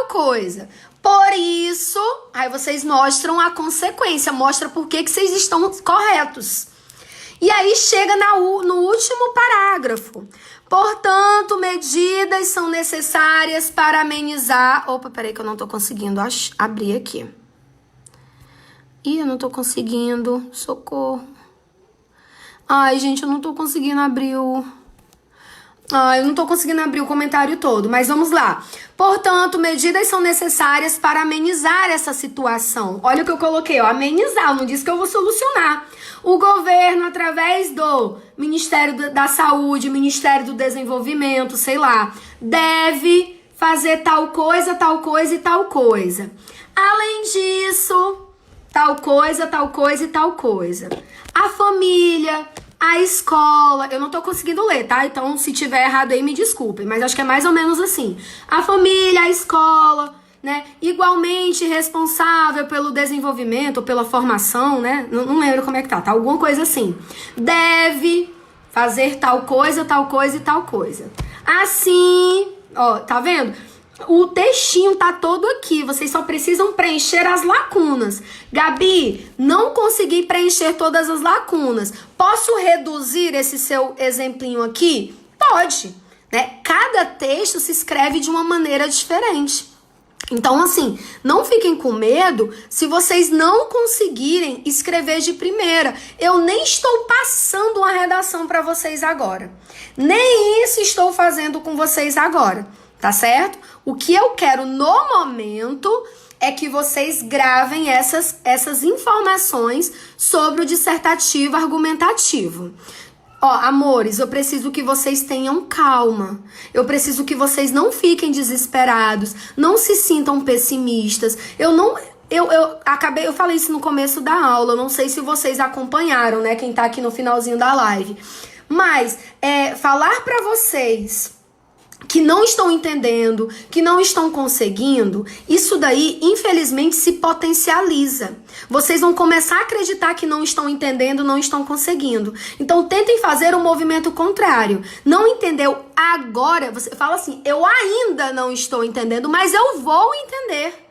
coisa. Por isso, aí vocês mostram a consequência, mostra por que vocês estão corretos. E aí chega no último parágrafo. Portanto, medidas são necessárias para amenizar... Opa, peraí que eu não tô conseguindo abrir aqui. Ih, eu não tô conseguindo. Socorro. Ai, gente, eu não tô conseguindo abrir o... eu não tô conseguindo abrir o comentário todo, mas vamos lá. Portanto, medidas são necessárias para amenizar essa situação. Olha o que eu coloquei, ó, amenizar, eu não disse que eu vou solucionar. O governo, através do Ministério da Saúde, Ministério do Desenvolvimento, sei lá, deve fazer tal coisa e tal coisa. Além disso, tal coisa e tal coisa. A família... A escola, eu não tô conseguindo ler, tá? Então, se tiver errado aí, me desculpem. Mas acho que é mais ou menos assim. A família, a escola, né? Igualmente responsável pelo desenvolvimento, pela formação, né? Não lembro como é que tá alguma coisa assim. Deve fazer tal coisa e tal coisa. Assim, ó, tá vendo? O textinho tá todo aqui, vocês só precisam preencher as lacunas. Gabi, não consegui preencher todas as lacunas. Posso reduzir esse seu exemplinho aqui? Pode, né? Cada texto se escreve de uma maneira diferente. Então, assim, não fiquem com medo se vocês não conseguirem escrever de primeira. Eu nem estou passando uma redação para vocês agora. Nem isso estou fazendo com vocês agora, tá certo? O que eu quero no momento é que vocês gravem essas informações sobre o dissertativo argumentativo. Ó, amores, eu preciso que vocês tenham calma. Eu preciso que vocês não fiquem desesperados, não se sintam pessimistas. Eu falei isso no começo da aula, não sei se vocês acompanharam, né, quem tá aqui no finalzinho da live. Mas, falar pra vocês que não estão entendendo, que não estão conseguindo, isso daí, infelizmente, se potencializa. Vocês vão começar a acreditar que não estão entendendo, não estão conseguindo. Então, tentem fazer o movimento contrário. Não entendeu agora? Você fala assim, eu ainda não estou entendendo, mas eu vou entender.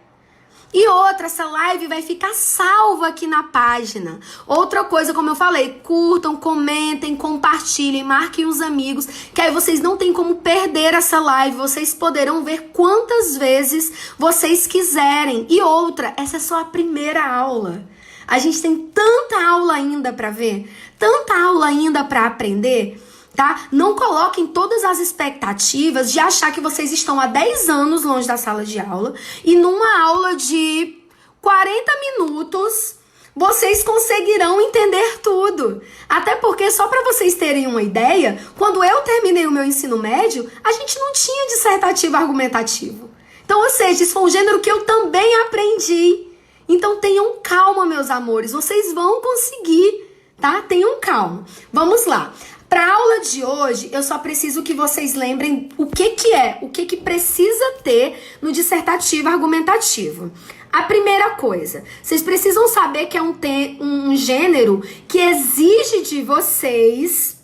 E outra, essa live vai ficar salva aqui na página. Outra coisa, como eu falei, curtam, comentem, compartilhem, marquem os amigos, que aí vocês não tem como perder essa live. Vocês poderão ver quantas vezes vocês quiserem. E outra, essa é só a primeira aula. A gente tem tanta aula ainda para ver, tanta aula ainda para aprender. Tá? Não coloquem todas as expectativas de achar que vocês estão há 10 anos longe da sala de aula e numa aula de 40 minutos vocês conseguirão entender tudo. Até porque, só para vocês terem uma ideia, quando eu terminei o meu ensino médio, a gente não tinha dissertativo argumentativo. Então, ou seja, isso foi um gênero que eu também aprendi. Então, tenham calma, meus amores, vocês vão conseguir, tá? Tenham calma. Vamos lá. Para a aula de hoje, eu só preciso que vocês lembrem o que precisa ter no dissertativo argumentativo. A primeira coisa, vocês precisam saber que é um gênero que exige de vocês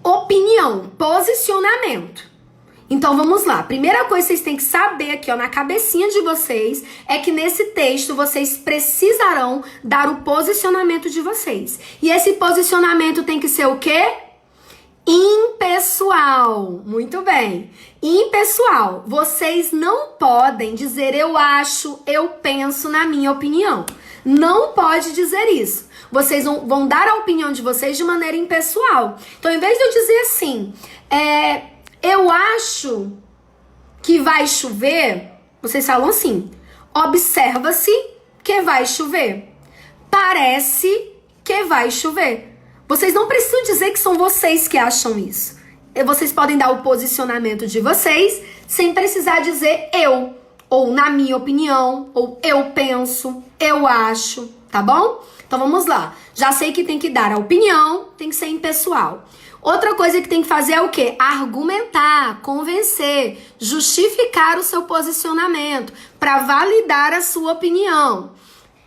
opinião, posicionamento. Então vamos lá. Primeira coisa que vocês têm que saber aqui, ó, na cabecinha de vocês, é que nesse texto vocês precisarão dar o posicionamento de vocês. E esse posicionamento tem que ser o quê? Impessoal. Muito bem. Impessoal. Vocês não podem dizer eu acho, eu penso, na minha opinião. Não pode dizer isso. Vocês vão dar a opinião de vocês de maneira impessoal. Então, em vez de eu dizer assim, eu acho que vai chover, vocês falam assim, observa-se que vai chover. Parece que vai chover. Vocês não precisam dizer que são vocês que acham isso. Vocês podem dar o posicionamento de vocês sem precisar dizer eu, ou na minha opinião, ou eu penso, eu acho, tá bom? Então vamos lá. Já sei que tem que dar a opinião, tem que ser impessoal. Outra coisa que tem que fazer é o quê? Argumentar, convencer, justificar o seu posicionamento para validar a sua opinião.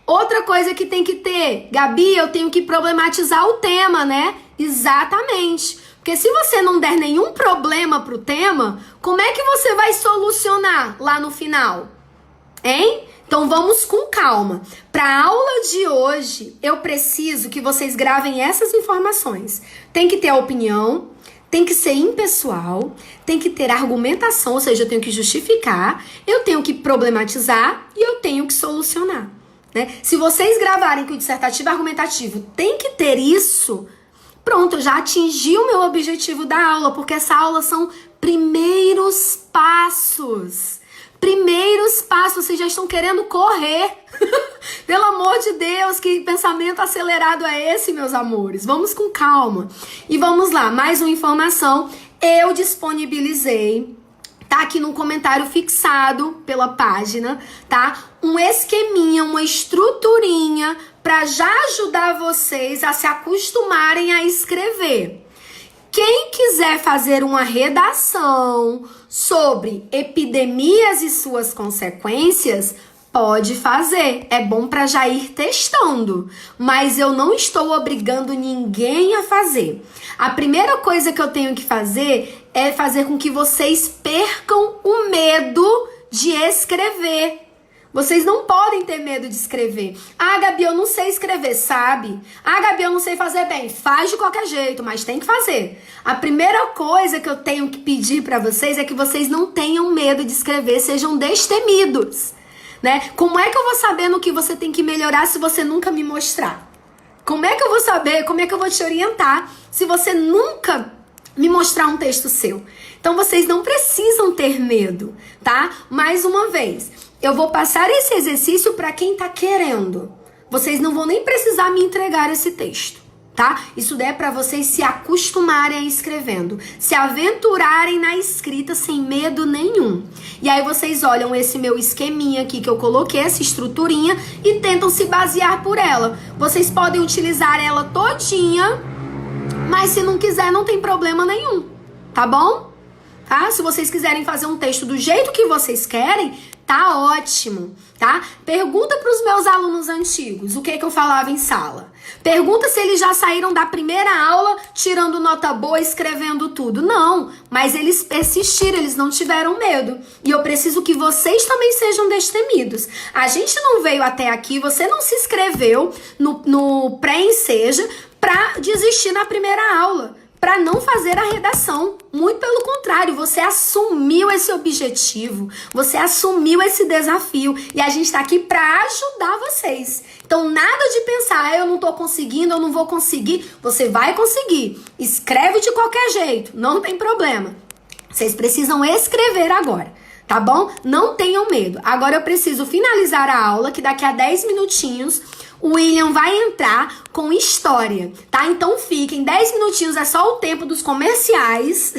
Outra coisa que tem que ter, Gabi, eu tenho que problematizar o tema, né? Exatamente. Porque se você não der nenhum problema pro tema, como é que você vai solucionar lá no final? Hein? Então vamos com calma. Para a aula de hoje, eu preciso que vocês gravem essas informações. Tem que ter a opinião, tem que ser impessoal, tem que ter argumentação, ou seja, eu tenho que justificar, eu tenho que problematizar e eu tenho que solucionar. Né? Se vocês gravarem que o dissertativo argumentativo tem que ter isso, pronto, eu já atingi o meu objetivo da aula, porque essa aula são primeiros passos. Primeiros passos, vocês já estão querendo correr. Pelo amor de Deus, que pensamento acelerado é esse, meus amores? Vamos com calma. E vamos lá, mais uma informação. Eu disponibilizei, tá aqui no comentário fixado pela página, tá? Um esqueminha, uma estruturinha para já ajudar vocês a se acostumarem a escrever. Quem quiser fazer uma redação sobre epidemias e suas consequências, pode fazer. É bom para já ir testando, mas eu não estou obrigando ninguém a fazer. A primeira coisa que eu tenho que fazer é fazer com que vocês percam o medo de escrever. Vocês não podem ter medo de escrever. Ah, Gabi, eu não sei escrever, sabe? Ah, Gabi, eu não sei fazer bem. Faz de qualquer jeito, mas tem que fazer. A primeira coisa que eu tenho que pedir para vocês é que vocês não tenham medo de escrever, sejam destemidos, né? Como é que eu vou saber no que você tem que melhorar se você nunca me mostrar? Como é que eu vou saber? Como é que eu vou te orientar se você nunca me mostrar um texto seu? Então, vocês não precisam ter medo, tá? Mais uma vez, eu vou passar esse exercício para quem tá querendo. Vocês não vão nem precisar me entregar esse texto, tá? Isso daí é para vocês se acostumarem a escrevendo, se aventurarem na escrita sem medo nenhum. E aí vocês olham esse meu esqueminha aqui que eu coloquei, essa estruturinha, e tentam se basear por ela. Vocês podem utilizar ela todinha, mas se não quiser, não tem problema nenhum, tá bom? Tá? Se vocês quiserem fazer um texto do jeito que vocês querem, tá ótimo, tá? Pergunta para os meus alunos antigos o que eu falava em sala. Pergunta se eles já saíram da primeira aula tirando nota boa, escrevendo tudo. Não, mas eles persistiram, eles não tiveram medo. E eu preciso que vocês também sejam destemidos. A gente não veio até aqui, você não se inscreveu no pré-enseja para desistir na primeira aula, para não fazer a redação. Muito pelo contrário, você assumiu esse objetivo, você assumiu esse desafio e a gente está aqui para ajudar vocês. Então, nada de pensar, eu não tô conseguindo, eu não vou conseguir. Você vai conseguir. Escreve de qualquer jeito, não tem problema. Vocês precisam escrever agora, tá bom? Não tenham medo. Agora eu preciso finalizar a aula, que daqui a 10 minutinhos o William vai entrar com história, tá? Então fiquem, 10 minutinhos é só o tempo dos comerciais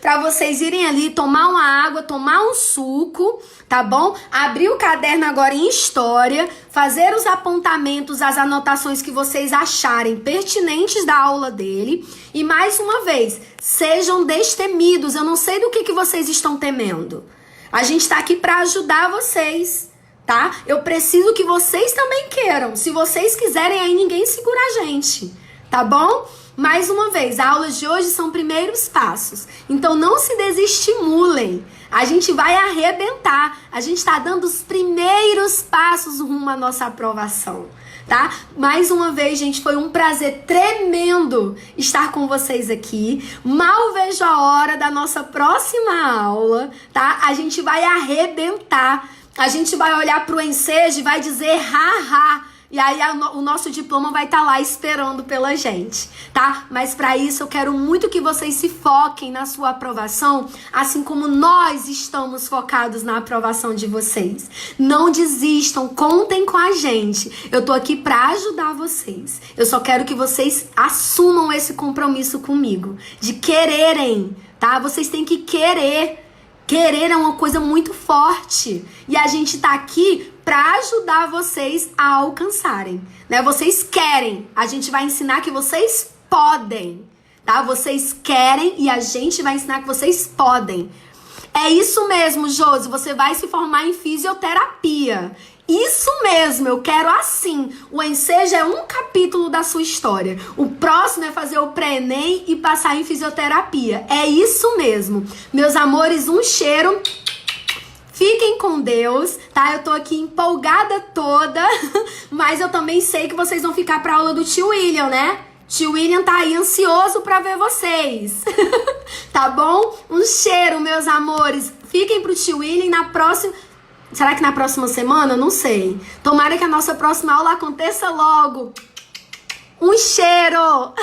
para vocês irem ali tomar uma água, tomar um suco, tá bom? Abrir o caderno agora em história, fazer os apontamentos, as anotações que vocês acharem pertinentes da aula dele. E mais uma vez, sejam destemidos, eu não sei do que vocês estão temendo. A gente tá aqui para ajudar vocês. Tá? Eu preciso que vocês também queiram. Se vocês quiserem, aí ninguém segura a gente. Tá bom? Mais uma vez, a aula de hoje são primeiros passos. Então não se desestimulem. A gente vai arrebentar. A gente está dando os primeiros passos rumo à nossa aprovação, tá? Mais uma vez, gente, foi um prazer tremendo estar com vocês aqui. Mal vejo a hora da nossa próxima aula, tá? A gente vai arrebentar. A gente vai olhar pro ensejo e vai dizer haha. E aí o nosso diploma vai estar lá esperando pela gente, tá? Mas para isso eu quero muito que vocês se foquem na sua aprovação, assim como nós estamos focados na aprovação de vocês. Não desistam, contem com a gente. Eu tô aqui para ajudar vocês. Eu só quero que vocês assumam esse compromisso comigo, de quererem, tá? Vocês têm que querer. Querer é uma coisa muito forte. E a gente tá aqui para ajudar vocês a alcançarem, né? Vocês querem, a gente vai ensinar que vocês podem, tá? Vocês querem e a gente vai ensinar que vocês podem. É isso mesmo, Josi, você vai se formar em fisioterapia. Isso mesmo, eu quero assim. O ensejo é um capítulo da sua história. O próximo é fazer o pré-ENEM e passar em fisioterapia. É isso mesmo. Meus amores, um cheiro. Fiquem com Deus, tá? Eu tô aqui empolgada toda, mas eu também sei que vocês vão ficar pra aula do tio William, né? Tio William tá aí ansioso pra ver vocês. Tá bom? Um cheiro, meus amores. Fiquem pro tio William na próxima... Será que na próxima semana? Não sei. Tomara que a nossa próxima aula aconteça logo. Um cheiro!